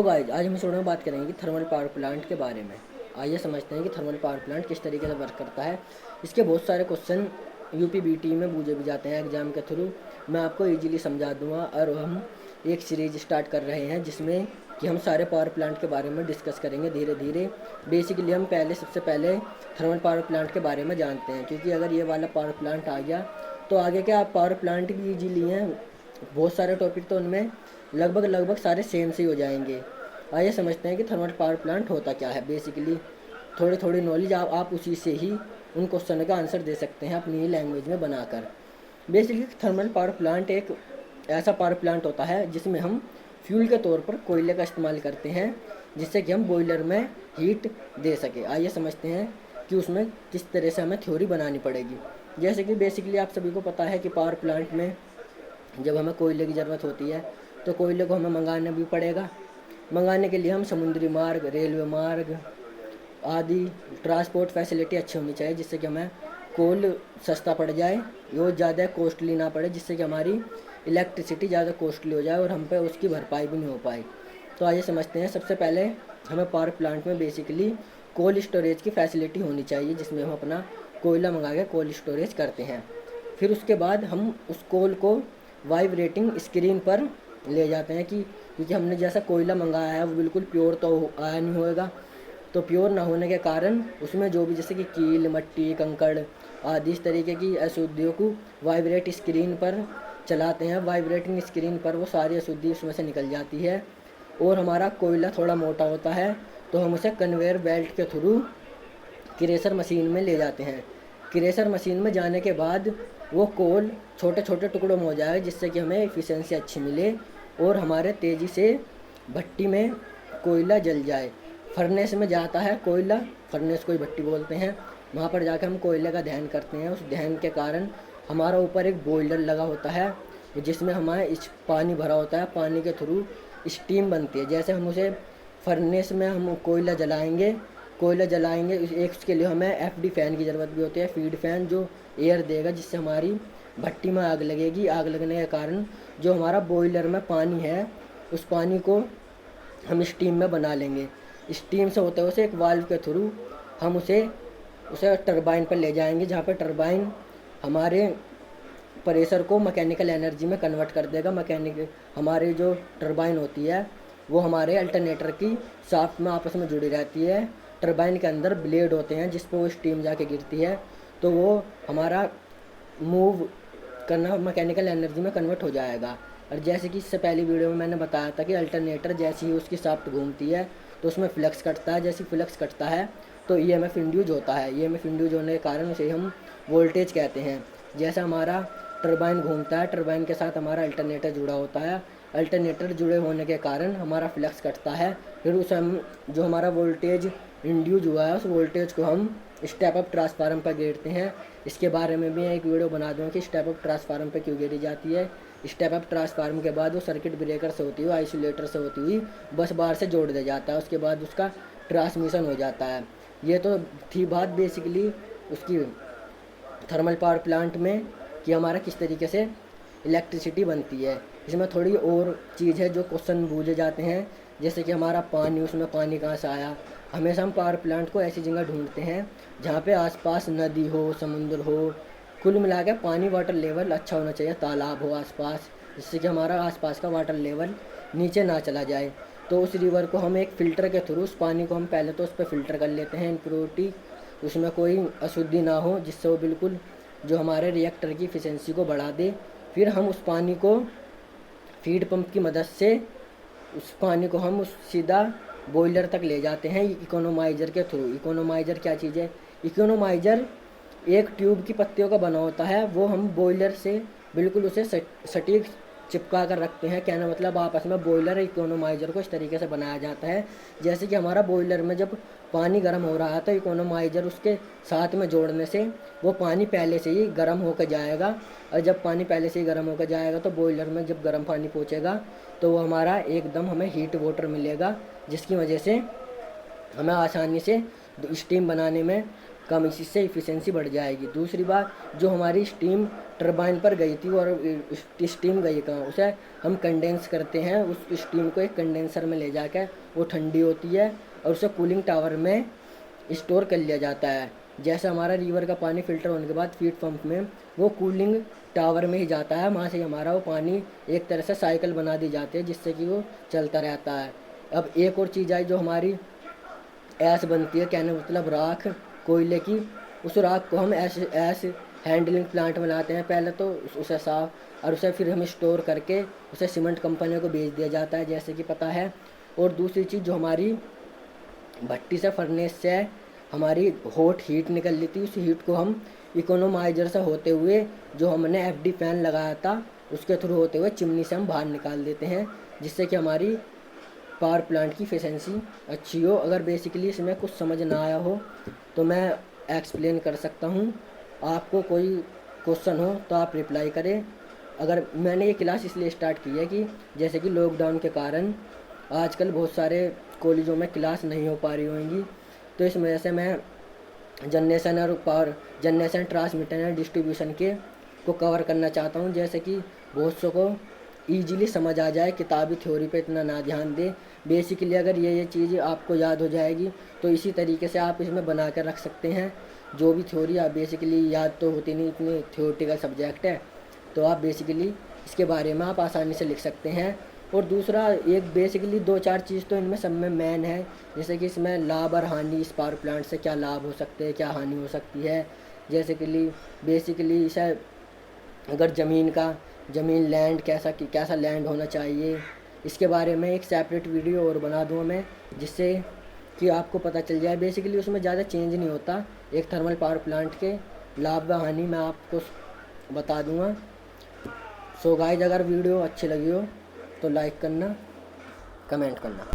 Guys, आज हम इस वीडियो में बात करेंगे कि थर्मल पावर प्लांट के बारे में। आइए समझते हैं कि थर्मल पावर प्लांट किस तरीके से वर्क करता है। इसके बहुत सारे क्वेश्चन यूपीबीटी में पूछे भी जाते हैं एग्जाम के थ्रू। मैं आपको इजीली समझा दूंगा और हम एक सीरीज स्टार्ट कर रहे हैं जिसमें कि हम सारे पावर प्लांट के बारे में डिस्कस करेंगे धीरे धीरे। बेसिकली हम सबसे पहले थर्मल पावर प्लांट के बारे में जानते हैं, क्योंकि अगर ये वाला पावर प्लांट आ गया तो आगे के आप पावर प्लांट भी इजीली हैं। बहुत सारे टॉपिक तो उनमें लगभग सारे सेम से ही हो जाएंगे। आइए समझते हैं कि थर्मल पावर प्लांट होता क्या है। बेसिकली थोड़ी थोड़ी नॉलेज आप उसी से ही उन क्वेश्चन का आंसर दे सकते हैं अपनी लैंग्वेज में बनाकर। बेसिकली थर्मल पावर प्लांट एक ऐसा पावर प्लांट होता है जिसमें हम फ्यूल के तौर पर कोयले का इस्तेमाल करते हैं, जिससे कि हम बॉयलर में हीट दे सके। आइए समझते हैं कि उसमें किस तरह से हमें थ्योरी बनानी पड़ेगी। जैसे कि बेसिकली आप सभी को पता है कि पावर प्लांट में जब हमें कोयले की ज़रूरत होती है तो कोयले को हमें मंगाना भी पड़ेगा। मंगाने के लिए हम समुद्री मार्ग, रेलवे मार्ग आदि ट्रांसपोर्ट फैसिलिटी अच्छी होनी चाहिए, जिससे कि हमें कोल सस्ता पड़ जाए, वो ज़्यादा कॉस्टली ना पड़े, जिससे कि हमारी इलेक्ट्रिसिटी ज़्यादा कॉस्टली हो जाए और हम पे उसकी भरपाई भी नहीं हो पाए। तो आइए समझते हैं। सबसे पहले हमें पावर प्लांट में बेसिकली कोल्ड स्टोरेज की फैसिलिटी होनी चाहिए, जिसमें हम अपना कोयला मंगा के कोल्ड स्टोरेज करते हैं। फिर उसके बाद हम उस कोल को वाइब्रेटिंग स्क्रीन पर ले जाते हैं, क्योंकि हमने जैसा कोयला मंगाया है वो बिल्कुल प्योर तो आया नहीं होएगा। तो प्योर ना होने के कारण उसमें जो भी जैसे कि कील, मट्टी, कंकड़ आदि इस तरीके की अशुद्धियों को वाइब्रेट स्क्रीन पर चलाते हैं। वाइब्रेटिंग स्क्रीन पर वो सारी अशुद्धि उसमें से निकल जाती है। और हमारा कोयला थोड़ा मोटा होता है तो हम उसे कन्वेयर बेल्ट के थ्रू क्रेशर मशीन में ले जाते हैं। क्रेशर मशीन में जाने के बाद वो कोल छोटे छोटे टुकड़ों में हो जाएगा, जिससे कि हमें एफिशिएंसी अच्छी मिले और हमारे तेज़ी से भट्टी में कोयला जल जाए। फर्नेस में जाता है कोयला, फर्नेस को ही भट्टी बोलते हैं। वहाँ पर जाकर हम कोयले का दहन करते हैं। उस दहन के कारण हमारा ऊपर एक बॉयलर लगा होता है, जिसमें हमारे पानी भरा होता है। पानी के थ्रू स्टीम बनती है। जैसे हम उसे फर्नेस में हम कोयला जलाएंगे एक उसके लिए हमें एफडी फ़ैन की ज़रूरत भी होती है, फीड फ़ैन, जो एयर देगा, जिससे हमारी भट्टी में आग लगेगी। आग लगने के कारण जो हमारा बॉयलर में पानी है उस पानी को हम स्टीम में बना लेंगे। स्टीम से होते हुए एक वाल्व के थ्रू हम उसे टरबाइन पर ले जाएंगे, जहाँ पर टरबाइन हमारे प्रेशर को मैकेनिकल एनर्जी में कन्वर्ट कर देगा। हमारे जो टरबाइन होती है वो हमारे अल्टरनेटर की शाफ्ट में आपस में जुड़ी रहती है। टरबाइन के अंदर ब्लेड होते हैं जिस पर वो स्टीम जाके गिरती है, तो वो हमारा मूव करना मैकेनिकल एनर्जी में कन्वर्ट हो जाएगा। और जैसे कि इससे पहली वीडियो में मैंने बताया था कि अल्टरनेटर जैसे ही उसकी शाफ्ट घूमती है तो उसमें फ्लक्स कटता है। जैसे फ्लक्स कटता है तो ईएमएफ इंड्यूज होता है। ईएमएफ इंड्यूज होने के कारण उसे हम वोल्टेज कहते हैं। जैसा हमारा टरबाइन घूमता है, टरबाइन के साथ हमारा अल्टरनेटर जुड़ा होता है। अल्टरनेटर जुड़े होने के कारण हमारा फ्लक्स कटता है। फिर उसे हम जो हमारा वोल्टेज इंड्यूज हुआ है उस वोल्टेज को हम स्टेप अप ट्रांसफार्मर पर गिरते हैं। इसके बारे में भी एक वीडियो बना दूँगा कि स्टेप अप ट्रांसफार्मर पर क्यों गिरी जाती है। स्टेप अप ट्रांसफार्मर के बाद वो सर्किट ब्रेकर से होती हुई, आइसोलेटर से होती हुई बस बार से जोड़ दिया जाता है। उसके बाद उसका ट्रांसमिशन हो जाता है। ये तो थी बात बेसिकली उसकी थर्मल पावर प्लांट में कि हमारा किस तरीके से इलेक्ट्रिसिटी बनती है। इसमें थोड़ी और चीज़ है जो क्वेश्चन पूछे जाते हैं, जैसे कि हमारा पानी, उसमें पानी कहाँ से आया। हमेशा हम पावर प्लांट को ऐसी जगह ढूंढते हैं जहाँ पे आसपास नदी हो, समुद्र हो, कुल मिला के पानी वाटर लेवल अच्छा होना चाहिए, तालाब हो आसपास, जिससे कि हमारा आसपास का वाटर लेवल नीचे ना चला जाए। तो उस रिवर को हम एक फ़िल्टर के थ्रू उस पानी को हम पहले तो उस पर फ़िल्टर कर लेते हैं, इम्प्योरिटी उसमें कोई अशुद्धि ना हो, जिससे वो बिल्कुल जो हमारे रिएक्टर की एफिशिएंसी को बढ़ा दे। फिर हम उस पानी को फीड पंप की मदद से उस पानी को हम उस सीधा बॉयलर तक ले जाते हैं इकोनोमाइज़र के थ्रू। इकोनोमाइज़र क्या चीज़ है? इकोनोमाइज़र एक ट्यूब की पत्तियों का बना होता है। वो हम बॉयलर से बिल्कुल उसे सटीक चिपका कर रखते हैं। कहना मतलब आपस में बॉयलर इकोनोमाइज़र को इस तरीके से बनाया जाता है जैसे कि हमारा बॉयलर में जब पानी गर्म हो रहा है तो इकोनोमाइज़र उसके साथ में जोड़ने से वो पानी पहले से ही गर्म होकर जाएगा। और जब पानी पहले से ही गर्म होकर जाएगा तो बॉयलर में जब गर्म पानी पहुँचेगा तो वो हमारा एकदम हमें हीट वाटर मिलेगा, जिसकी वजह से हमें आसानी से स्टीम बनाने में कम, इससे इफ़िशेंसी बढ़ जाएगी। दूसरी बात, जो हमारी स्टीम टरबाइन पर गई थी और स्टीम गई कहाँ, उसे हम कंडेंस करते हैं, उस स्टीम को एक कंडेंसर में ले जाकर वो ठंडी होती है और उसे कूलिंग टावर में स्टोर कर लिया जाता है। जैसे हमारा रिवर का पानी फ़िल्टर होने के बाद फीड पंप में वो कूलिंग टावर में ही जाता है, वहाँ से हमारा वो पानी एक तरह से साइकिल बना दी जाती है जिससे कि वो चलता रहता है। अब एक और चीज़ आई जो हमारी ऐश बनती है, कहने मतलब राख कोयले की, उस राख को हम ऐश हैंडलिंग प्लांट में लाते हैं। पहले तो उसे साफ और उसे फिर हम स्टोर करके उसे सीमेंट कंपनियों को बेच दिया जाता है, जैसे कि पता है। और दूसरी चीज़, जो हमारी भट्टी से फर्नेस से हमारी हॉट हीट निकल रही थी, उस हीट को हम इकोनोमाइजर से होते हुए जो हमने एफडी फैन लगाया था उसके थ्रू होते हुए चिमनी से हम बाहर निकाल देते हैं, जिससे कि हमारी पावर प्लांट की एफिशिएंसी अच्छी हो। अगर बेसिकली इसमें कुछ समझ ना आया हो तो मैं एक्सप्लेन कर सकता हूँ। आपको कोई क्वेश्चन हो तो आप रिप्लाई करें। अगर मैंने ये क्लास इसलिए स्टार्ट की है कि जैसे कि लॉकडाउन के कारण आजकल बहुत सारे कॉलेजों में क्लास नहीं हो पा रही होंगी, तो इस वजह से मैं जनरेशन और पावर जनरेशन, ट्रांसमिशन और डिस्ट्रीब्यूशन के को कवर करना चाहता हूँ, जैसे कि बहुत सौ को ईजिली समझ आ जाए, किताबी थ्योरी पे इतना ना ध्यान दें। बेसिकली अगर ये चीज़ आपको याद हो जाएगी तो इसी तरीके से आप इसमें बना कर रख सकते हैं। जो भी थ्योरी आप बेसिकली याद तो होती नहीं, इतनी थ्योरेटिकल सब्जेक्ट है, तो आप बेसिकली इसके बारे में आप आसानी से लिख सकते हैं। और दूसरा, एक बेसिकली 2-4 चीज़ तो इनमें सब में मेन है, जैसे कि इसमें लाभ और हानि, इस पावर प्लांट से क्या लाभ हो सकते हैं, क्या हानि हो सकती है। जैसे कि बेसिकली इसे अगर ज़मीन लैंड कैसा लैंड होना चाहिए, इसके बारे में एक सेपरेट वीडियो और बना दूँ मैं, जिससे कि आपको पता चल जाए। बेसिकली उसमें ज़्यादा चेंज नहीं होता, एक थर्मल पावर प्लांट के लाभ व हानि मैं आपको बता दूँगा। सो गाइस, अगर वीडियो अच्छी लगी हो तो लाइक करना, कमेंट करना।